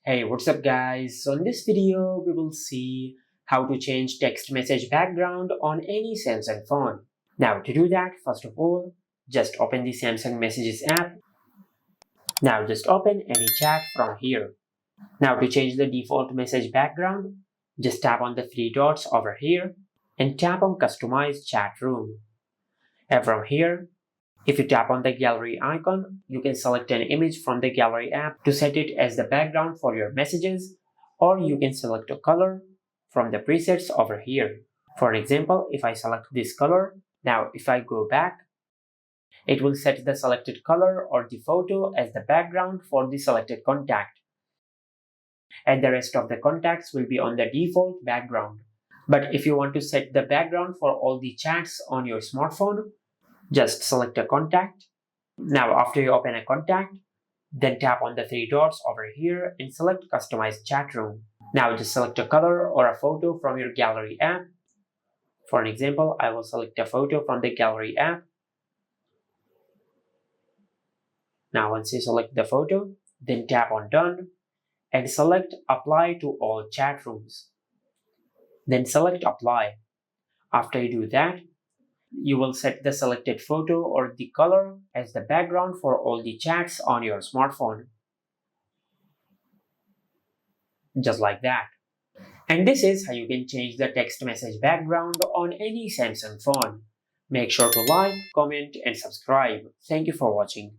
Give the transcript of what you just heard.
Hey, what's up guys? So in this video, we will see how to change text message background on any Samsung phone. Now to do that, first of all, just open the Samsung Messages app. Now just open any chat from here. Now to change the default message background, just tap on the three dots over here and tap on Customize Chat Room. And from here, if you tap on the gallery icon, you can select an image from the gallery app to set it as the background for your messages, or you can select a color from the presets over here. For example, if I select this color, now if I go back, it will set the selected color or the photo as the background for the selected contact. And the rest of the contacts will be on the default background. But if you want to set the background for all the chats on your smartphone, just select a contact. Now after you open a contact, then tap on the three dots over here and select Customize Chat Room. Now just select a color or a photo from your gallery app. For an example, I will select a photo from the gallery app. Now once you select the photo, then tap on Done and select Apply to all chat rooms. Then select Apply. After you do that, you will set the selected photo or the color as the background for all the chats on your smartphone. Just like that. And this is how you can change the text message background on any Samsung phone. Make sure to like, comment and subscribe. Thank you for watching.